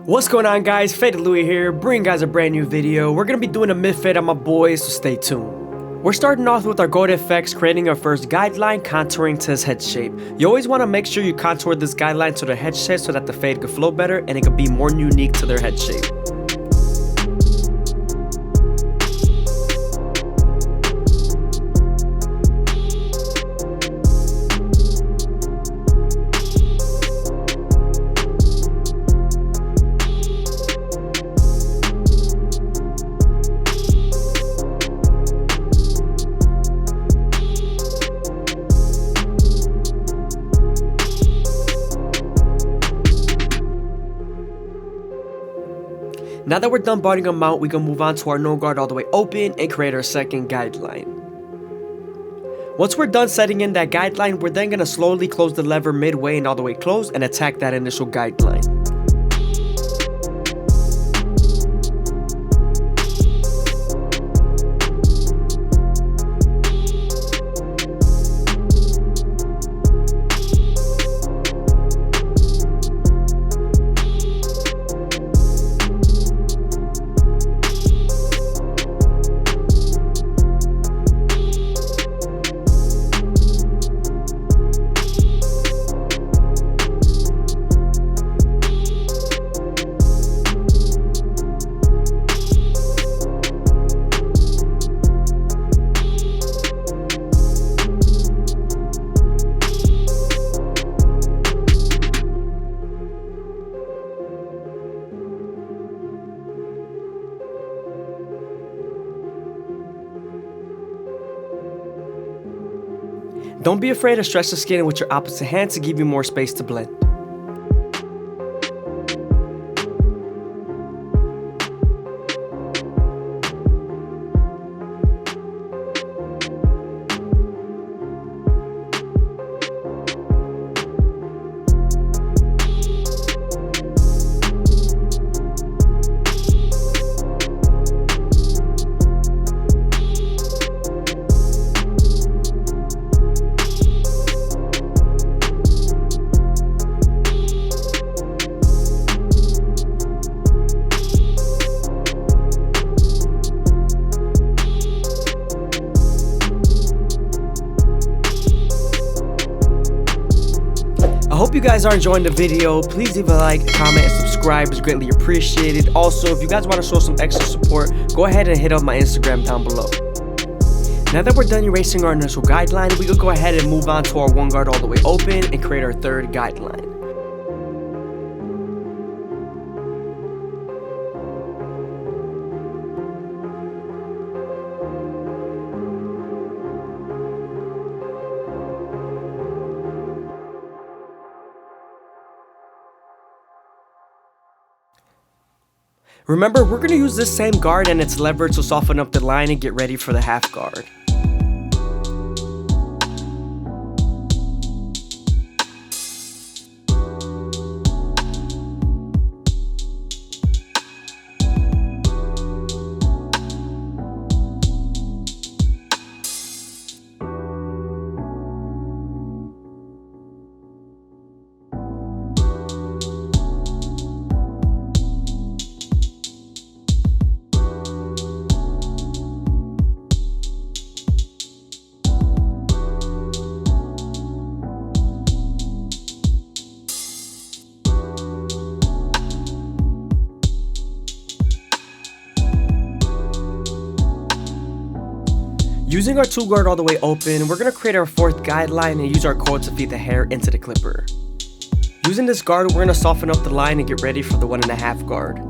What's going on, guys? FadeitLuie here, bringing guys a brand new video. We're going to be doing a mid-fade on my boys, so stay tuned. We're starting off with our gold effects, creating our first guideline, contouring to his head shape. You always want to make sure you contour this guideline to their head shape so that the fade could flow better and it could be more unique to their head shape. Now that we're done botting them out, we can move on to our no guard all the way open and create our second guideline. Once we're done setting in that guideline, we're then going to slowly close the lever midway and all the way closed and attack that initial guideline. Don't be afraid to stretch the skin with your opposite hand to give you more space to blend. I hope you guys are enjoying the video. Please leave a like, comment, and subscribe. It's greatly appreciated. Also, if you guys want to show some extra support, go ahead and hit up my Instagram down below. Now that we're done erasing our initial guideline, we could go ahead and move on to our one guard all the way open and create our third guideline. Remember, we're going to use this same guard and its lever to soften up the line and get ready for the half guard. Using our two guard all the way open, we're going to create our fourth guideline and use our coil to feed the hair into the clipper. Using this guard, we're going to soften up the line and get ready for the 1.5 guard.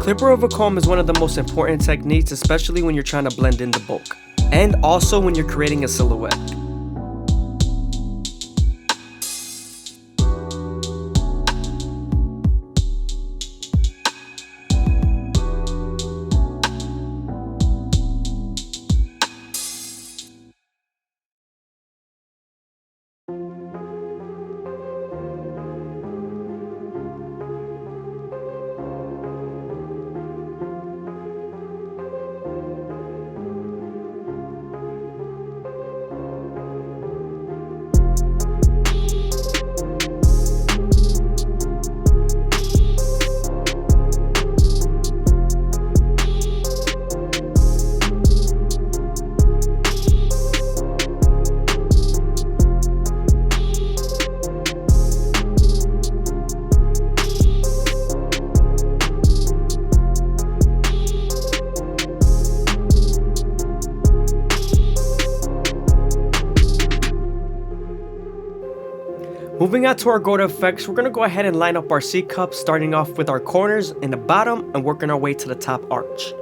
Flipper of a comb is one of the most important techniques, especially when you're trying to blend in the bulk, and also when you're creating a silhouette. Moving on to our go-to effects, we're going to go ahead and line up our C cups, starting off with our corners in the bottom and working our way to the top arch.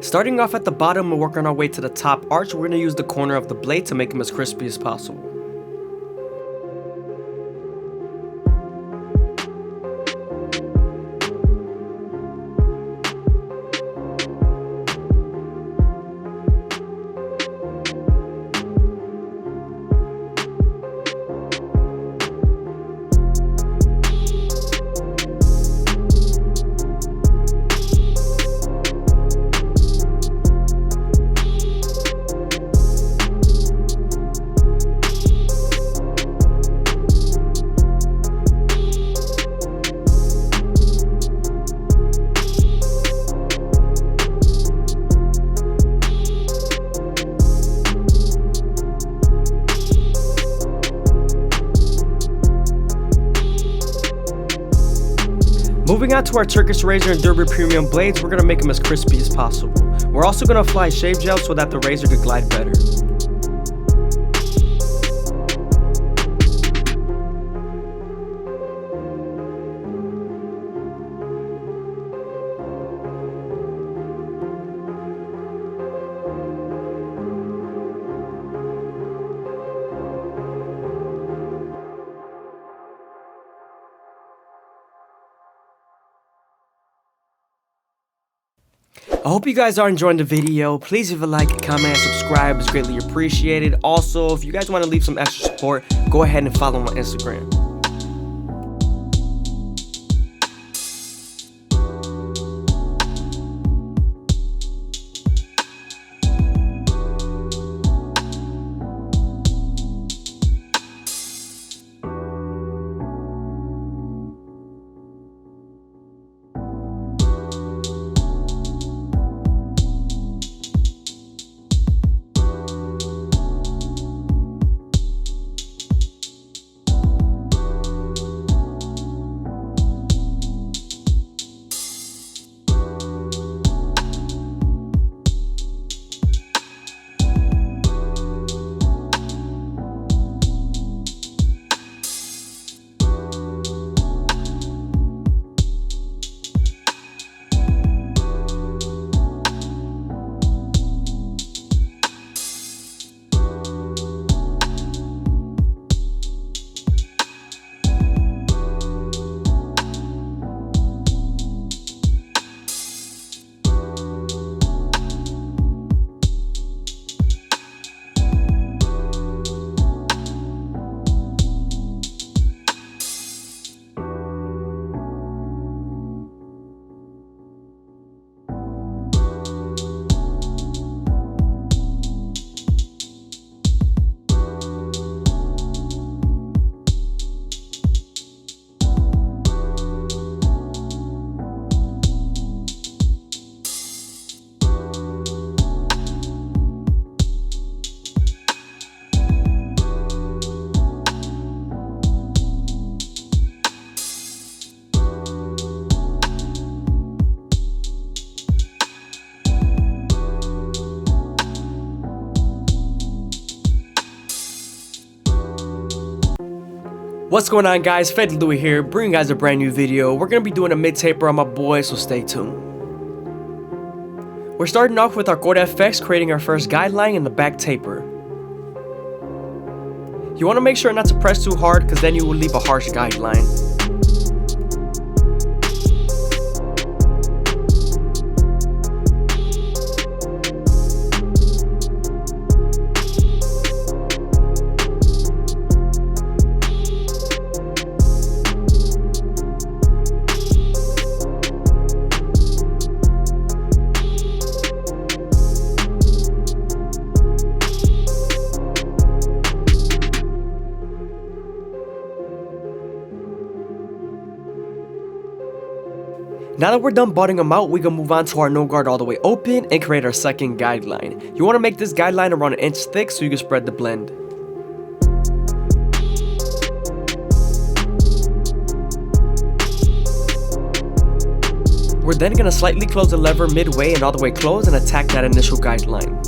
Starting off at the bottom and working our way to the top arch, we're going to use the corner of the blade to make them as crispy as possible. Moving on to our Turkish razor and Derby premium blades, we're going to make them as crispy as possible. We're also going to apply shave gel so that the razor could glide better. I hope you guys are enjoying the video. Please leave a like, comment, and subscribe. It's greatly appreciated. Also, if you guys want to leave some extra support, go ahead and follow my Instagram. What's going on, guys? FadeitLuie here, bringing you guys a brand new video. We're going to be doing a mid-taper on my boy, so stay tuned. We're starting off with our FadeitFX, creating our first guideline in the back taper. You want to make sure not to press too hard, because then you will leave a harsh guideline. Now that we're done butting them out, we can move on to our no guard all the way open and create our second guideline. You want to make this guideline around 1 inch thick so you can spread the blend. We're then going to slightly close the lever midway and all the way close and attack that initial guideline.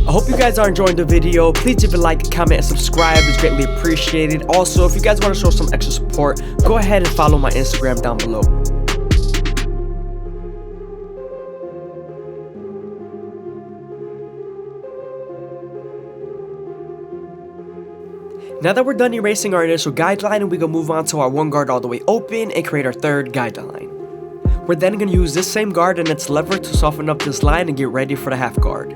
I hope you guys are enjoying the video. Please leave a like, comment, and subscribe. It's greatly appreciated. Also, if you guys want to show some extra support, go ahead and follow my Instagram down below. Now that we're done erasing our initial guideline, we can move on to our 1 guard all the way open and create our third guideline. We're then going to use this same guard and its lever to soften up this line and get ready for the half guard.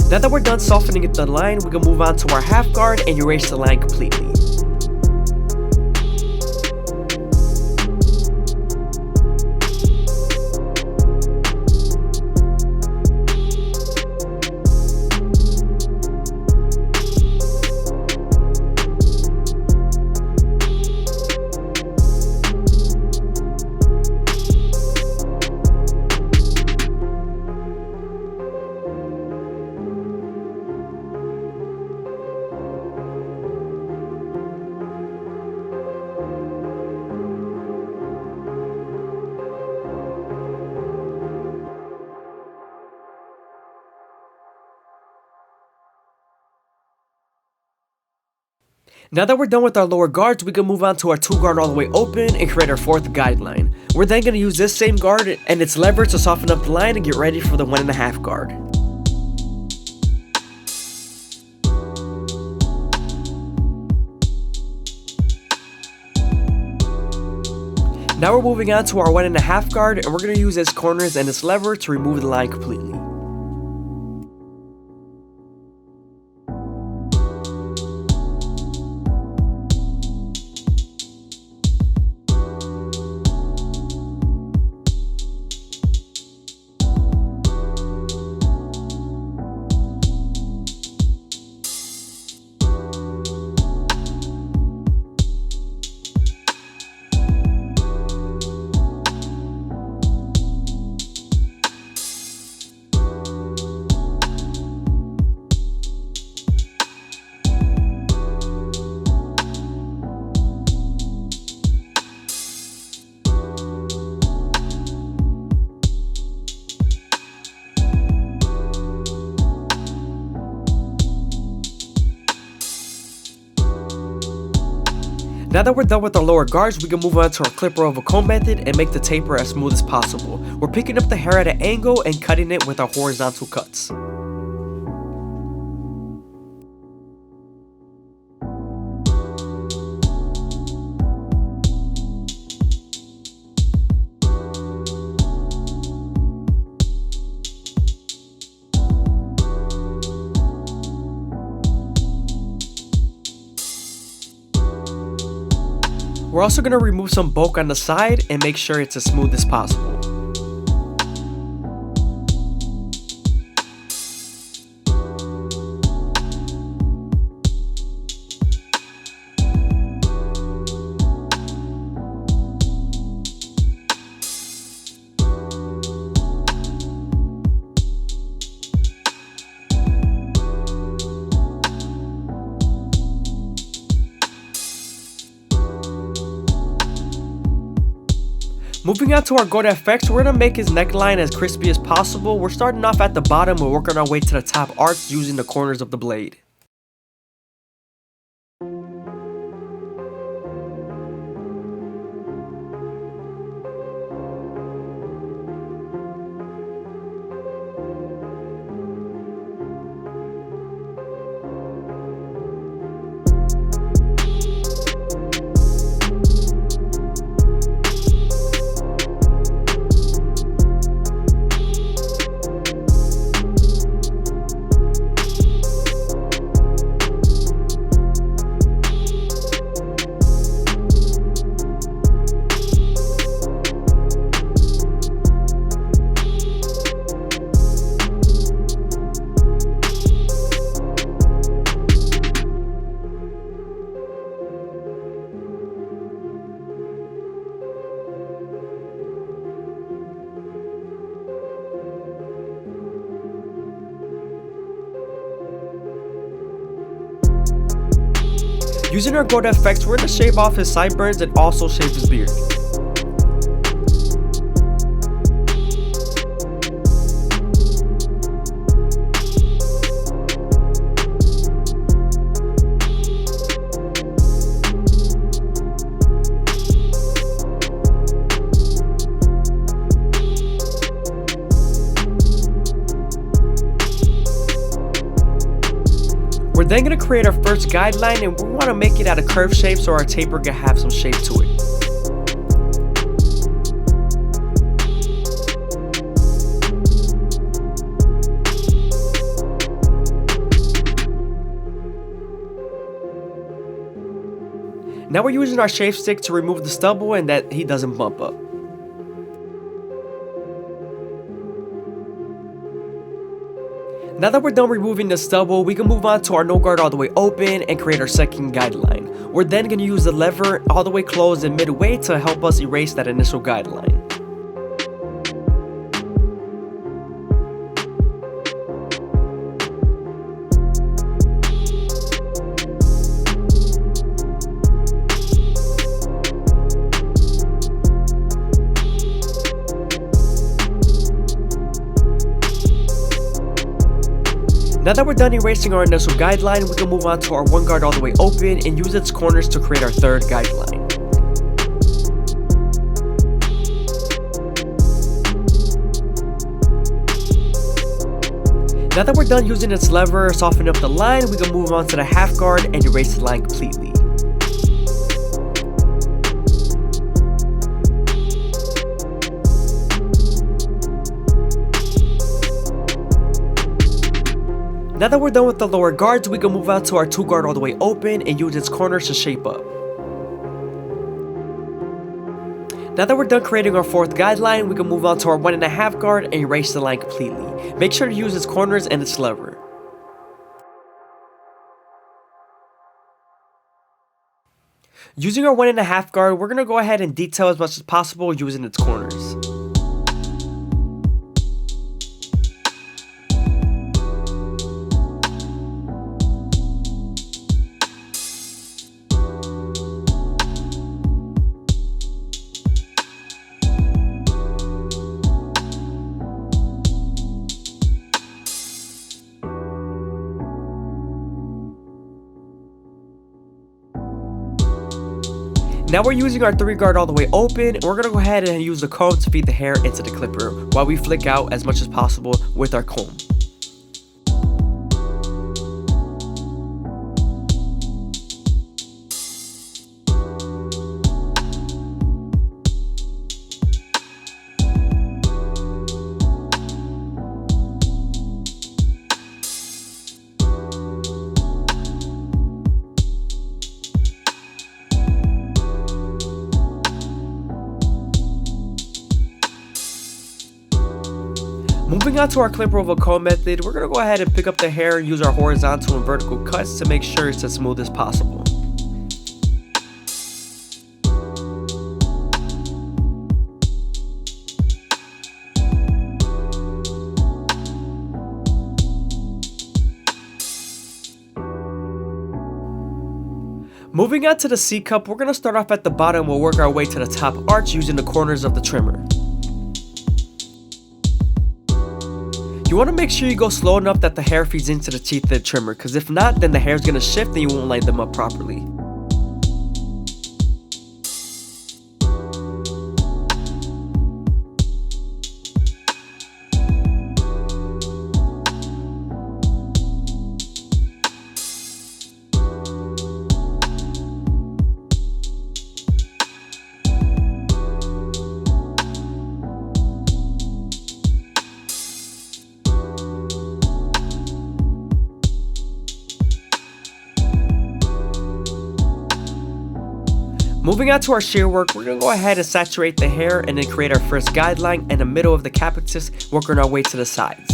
Now that we're done softening the line, we can move on to our half guard and erase the line completely. Now that we're done with our lower guards, we can move on to our 2 guard all the way open and create our fourth guideline. We're then going to use this same guard and its lever to soften up the line and get ready for the 1.5 guard. Now we're moving on to our 1.5 guard, and we're going to use its corners and its lever to remove the line completely. Now that we're done with our lower guards, we can move on to our clipper over comb method and make the taper as smooth as possible. We're picking up the hair at an angle and cutting it with our horizontal cuts. We're also going to remove some bulk on the side and make sure it's as smooth as possible. Moving on to our gold FX, we're going to make his neckline as crispy as possible. We're starting off at the bottom and working our way to the top arcs using the corners of the blade. Using our gold FX, we're going to shave off his sideburns and also shave his beard. We're then going to create our first guideline, and we want to make it at a curved shape so our taper can have some shape to it. Now we're using our shave stick to remove the stubble and that he doesn't bump up. Now that we're done removing the stubble, we can move on to our no guard all the way open and create our second guideline. We're then going to use the lever all the way closed and midway to help us erase that initial guideline. Now that we're done erasing our initial guideline, we can move on to our one guard all the way open and use its corners to create our third guideline. Now that we're done using its lever, soften up the line, we can move on to the half guard and erase the line completely. Now that we're done with the lower guards, we can move on to our two guard all the way open and use its corners to shape up. Now that we're done creating our fourth guideline, we can move on to our 1.5 guard and erase the line completely. Make sure to use its corners and its lever. Using our 1.5 guard, we're going to go ahead and detail as much as possible using its corners. Now we're using our 3 guard all the way open, and we're going to go ahead and use the comb to feed the hair into the clipper while we flick out as much as possible with our comb. Moving on to our clip removal comb method, we're going to go ahead and pick up the hair and use our horizontal and vertical cuts to make sure it's as smooth as possible. Moving on to the C cup, we're going to start off at the bottom and we'll work our way to the top arch using the corners of the trimmer. You want to make sure you go slow enough that the hair feeds into the teeth of the trimmer, because if not, then the hair is going to shift and you won't line them up properly. Moving on to our shear work, we're going to go ahead and saturate the hair and then create our first guideline in the middle of the capitus, working our way to the sides.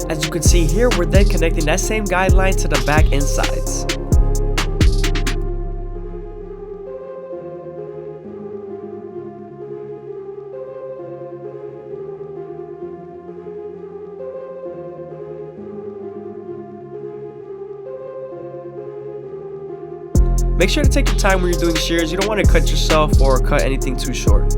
As you can see here, we're then connecting that same guideline to the back and sides. Make sure to take your time when you're doing shears. You don't want to cut yourself or cut anything too short.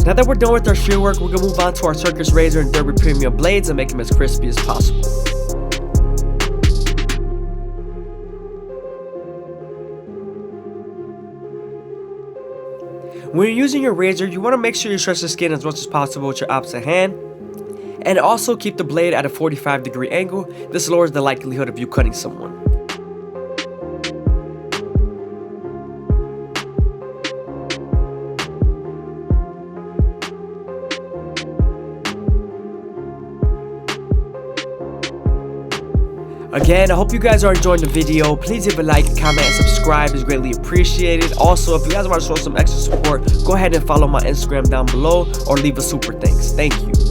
Now that we're done with our shear work, we're going to move on to our circus razor and Derby premium blades and make them as crispy as possible. When you're using your razor, you want to make sure you stretch the skin as much as possible with your opposite hand, and also keep the blade at a 45-degree angle. This lowers the likelihood of you cutting someone. Again, I hope you guys are enjoying the video. Please leave a like, comment, and subscribe. It's greatly appreciated. Also, if you guys want to show some extra support, go ahead and follow my Instagram down below or leave a super thanks. Thank you.